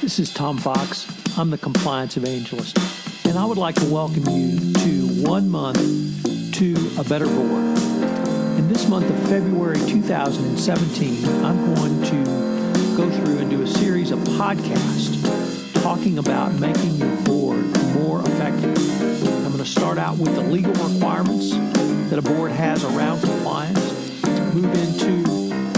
This is Tom Fox. I'm the Compliance Evangelist, and I would like to welcome you to 1 month to a better board. In this month of February 2017, I'm going to go through and do a series of podcasts talking about making your board more effective. I'm going to start out with the legal requirements that a board has around compliance, move into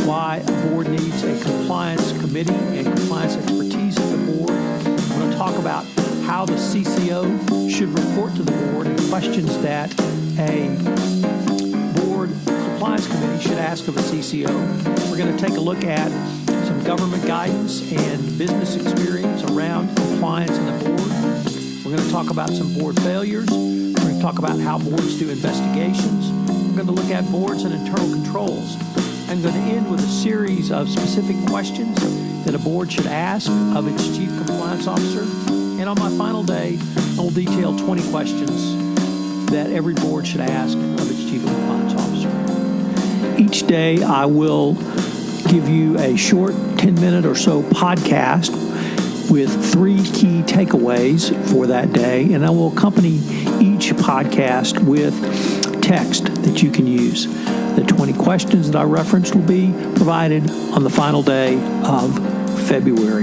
why a board needs a compliance committee and compliance expertise at the board. I'm going to talk about how the CCO should report to the board and questions that a board compliance committee should ask of a CCO. We're going to take a look at some government guidance and business experience around compliance in the board. We're going to talk about some board failures. We're going to talk about how boards do investigations. We're going to look at boards and internal controls. I'm going to end with a series of specific questions that a board should ask of its chief compliance officer. And on my final day, I will detail 20 questions that every board should ask of its chief compliance officer. Each day, I will give you a short 10-minute or so podcast with 3 key takeaways for that day, and I will accompany each podcast with text that you can use. The 20 questions that I referenced will be provided on the final day of February.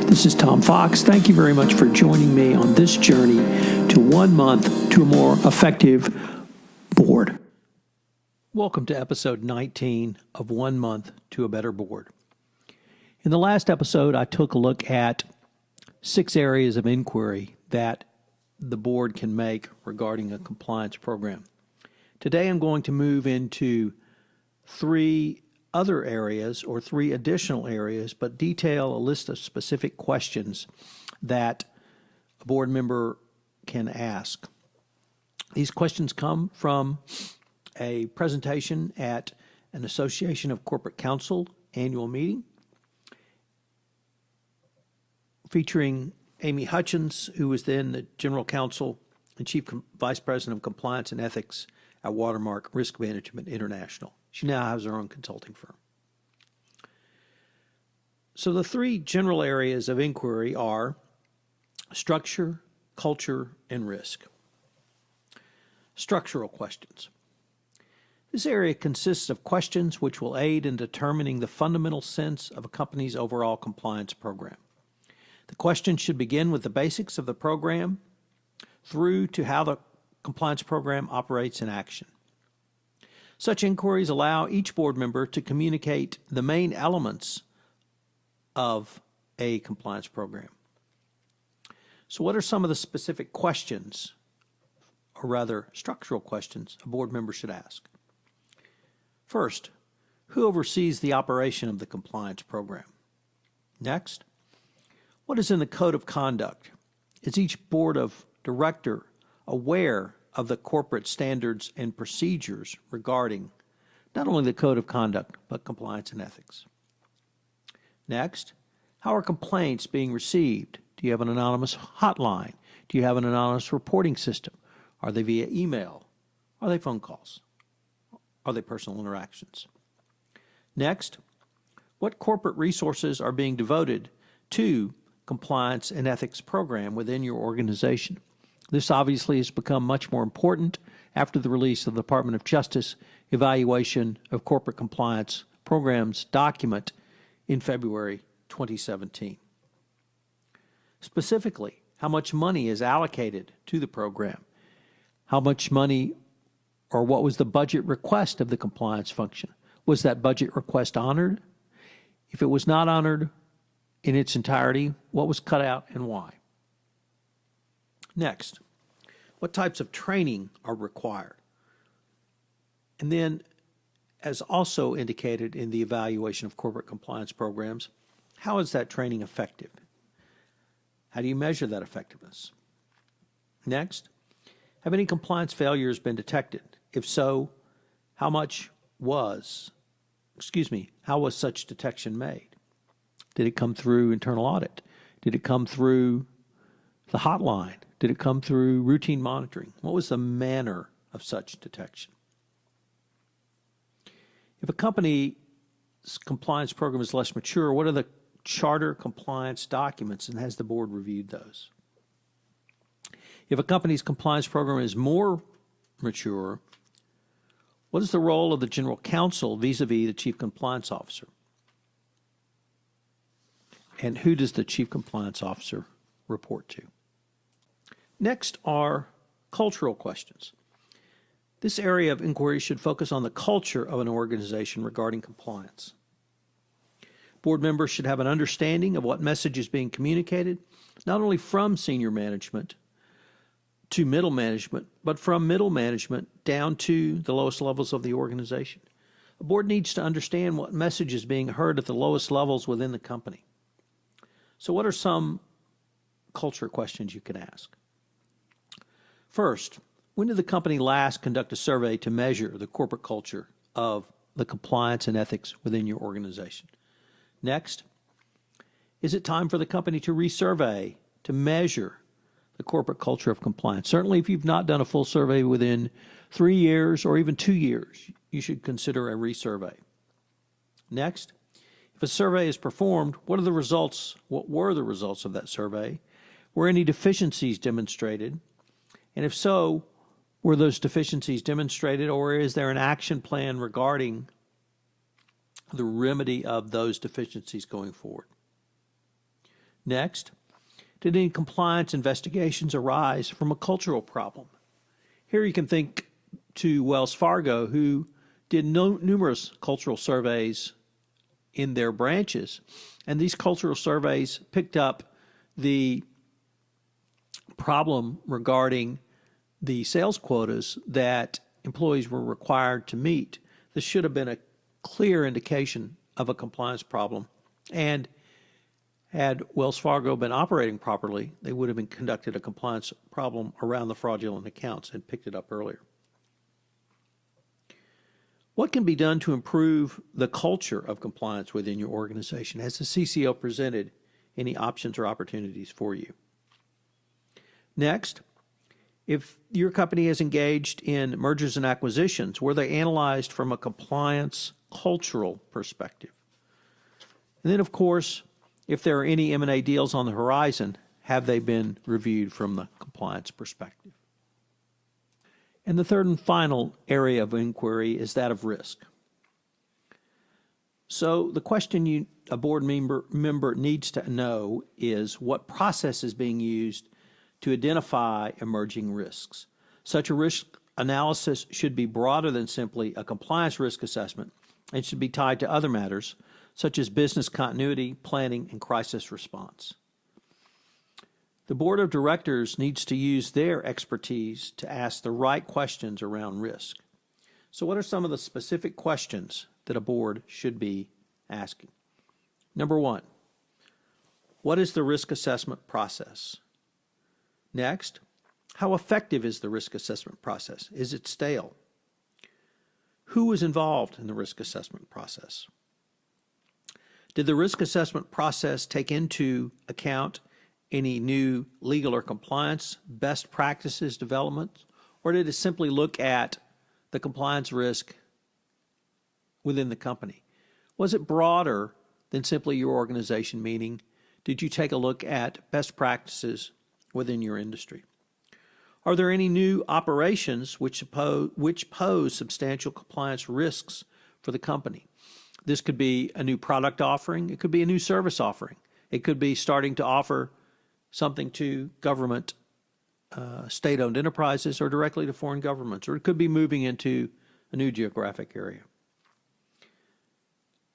This is Tom Fox. Thank you very much for joining me on this journey to 1 month to a more effective board. Welcome to episode 19 of 1 month to a better board. In the last episode, I took a look at 6 areas of inquiry that the board can make regarding a compliance program. Today I'm going to move into 3 other areas or 3 additional areas, but detail a list of specific questions that a board member can ask. These questions come from a presentation at an Association of Corporate Counsel annual meeting featuring Amy Hutchins, who was then the General Counsel and Chief Vice President of Compliance and Ethics at Watermark Risk Management International. She now has her own consulting firm. So the 3 general areas of inquiry are structure, culture, and risk. Structural questions. This area consists of questions which will aid in determining the fundamental sense of a company's overall compliance program. The questions should begin with the basics of the program through to how the compliance program operates in action. Such inquiries allow each board member to communicate the main elements of a compliance program. So what are some of the specific questions, or rather structural questions, a board member should ask? First, who oversees the operation of the compliance program? Next, what is in the code of conduct? Is each board of director aware of the corporate standards and procedures regarding not only the code of conduct, but compliance and ethics? Next, how are complaints being received? Do you have an anonymous hotline? Do you have an anonymous reporting system? Are they via email? Are they phone calls? Are they personal interactions? Next, what corporate resources are being devoted to compliance and ethics program within your organization? This obviously has become much more important after the release of the Department of Justice Evaluation of Corporate Compliance Programs document in February 2017. Specifically, how much money is allocated to the program? How much money, or what was the budget request of the compliance function? Was that budget request honored? If it was not honored in its entirety, what was cut out and why? Next, what types of training are required? And then, as also indicated in the evaluation of corporate compliance programs, how is that training effective? How do you measure that effectiveness? Next, have any compliance failures been detected? If so, how was such detection made? Did it come through internal audit? Did it come through the hotline? Did it come through routine monitoring? What was the manner of such detection? If a company's compliance program is less mature, what are the charter compliance documents, and has the board reviewed those? If a company's compliance program is more mature, what is the role of the general counsel vis-a-vis the chief compliance officer? And who does the chief compliance officer report to? Next are cultural questions. This area of inquiry should focus on the culture of an organization regarding compliance. Board members should have an understanding of what message is being communicated, not only from senior management to middle management, but from middle management down to the lowest levels of the organization. A board needs to understand what message is being heard at the lowest levels within the company. So what are some culture questions you can ask? First, when did the company last conduct a survey to measure the corporate culture of the compliance and ethics within your organization? Next, is it time for the company to resurvey to measure the corporate culture of compliance? Certainly, if you've not done a full survey within 3 years or even 2 years, you should consider a resurvey. Next, if a survey is performed, what are the results? What were the results of that survey? Were any deficiencies demonstrated? And if so, were those deficiencies demonstrated, or is there an action plan regarding the remedy of those deficiencies going forward? Next, did any compliance investigations arise from a cultural problem? Here you can think to Wells Fargo, who did numerous cultural surveys in their branches, and these cultural surveys picked up the problem regarding the sales quotas that employees were required to meet. This should have been a clear indication of a compliance problem, and had Wells Fargo been operating properly, they would have been conducted a compliance problem around the fraudulent accounts and picked it up earlier. What can be done to improve the culture of compliance within your organization? Has the CCO presented any options or opportunities for you? Next, if your company is engaged in mergers and acquisitions, were they analyzed from a compliance cultural perspective? And then, of course, if there are any M&A deals on the horizon, have they been reviewed from the compliance perspective? And the third and final area of inquiry is that of risk. So the question a board member needs to know is what process is being used to identify emerging risks. Such a risk analysis should be broader than simply a compliance risk assessment and should be tied to other matters such as business continuity, planning, and crisis response. The board of directors needs to use their expertise to ask the right questions around risk. So what are some of the specific questions that a board should be asking? Number one, what is the risk assessment process? Next, how effective is the risk assessment process? Is it stale? Who is involved in the risk assessment process? Did the risk assessment process take into account any new legal or compliance best practices developments, or did it simply look at the compliance risk within the company? Was it broader than simply your organization, meaning did you take a look at best practices within your industry? Are there any new operations which pose substantial compliance risks for the company? This could be a new product offering. It could be a new service offering. It could be starting to offer something to government, state-owned enterprises, or directly to foreign governments, or it could be moving into a new geographic area.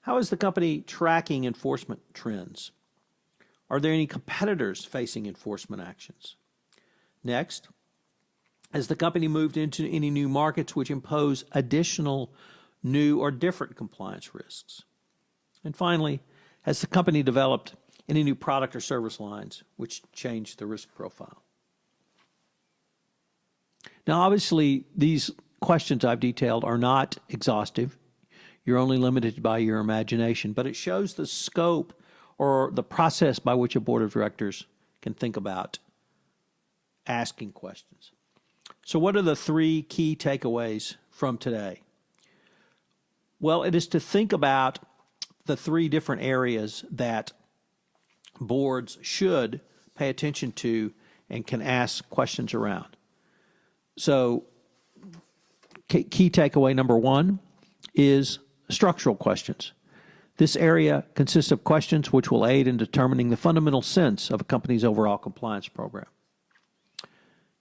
How is the company tracking enforcement trends? Are there any competitors facing enforcement actions? Next, has the company moved into any new markets which impose additional new or different compliance risks? And finally, has the company developed any new product or service lines which change the risk profile? Now, obviously, these questions I've detailed are not exhaustive. You're only limited by your imagination, but it shows the scope or the process by which a board of directors can think about asking questions. So what are the 3 key takeaways from today? Well, it is to think about the 3 different areas that boards should pay attention to and can ask questions around. So key takeaway number one is structural questions. This area consists of questions which will aid in determining the fundamental sense of a company's overall compliance program.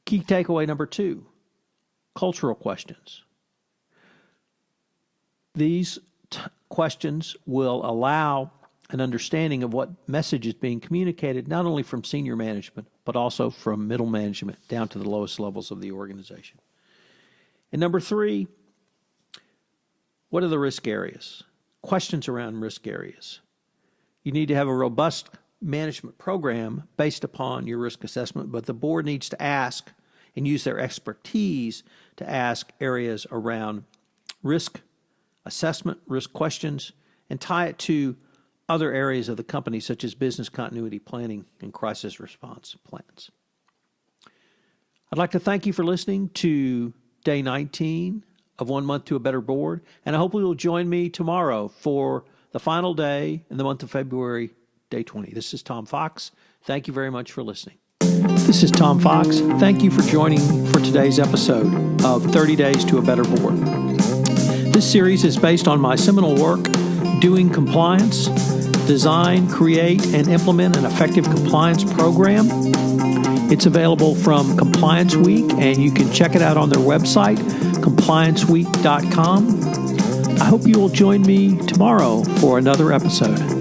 Key takeaway number two, cultural questions. These questions will allow an understanding of what message is being communicated, not only from senior management, but also from middle management down to the lowest levels of the organization. And number three, what are the risk areas? Questions around risk areas. You need to have a robust management program based upon your risk assessment, but the board needs to ask and use their expertise to ask areas around risk assessment, risk questions, and tie it to other areas of the company, such as business continuity planning and crisis response plans. I'd like to thank you for listening to Day 19 of 1 Month to a Better Board, and I hope you will join me tomorrow for the final day in the month of February, Day 20. This is Tom Fox. Thank you very much for listening. This is Tom Fox. Thank you for joining for today's episode of 30 Days to a Better Board. This series is based on my seminal work, Doing Compliance, Design, Create, and Implement an Effective Compliance Program. It's available from Compliance Week, and you can check it out on their website, complianceweek.com. I hope you will join me tomorrow for another episode.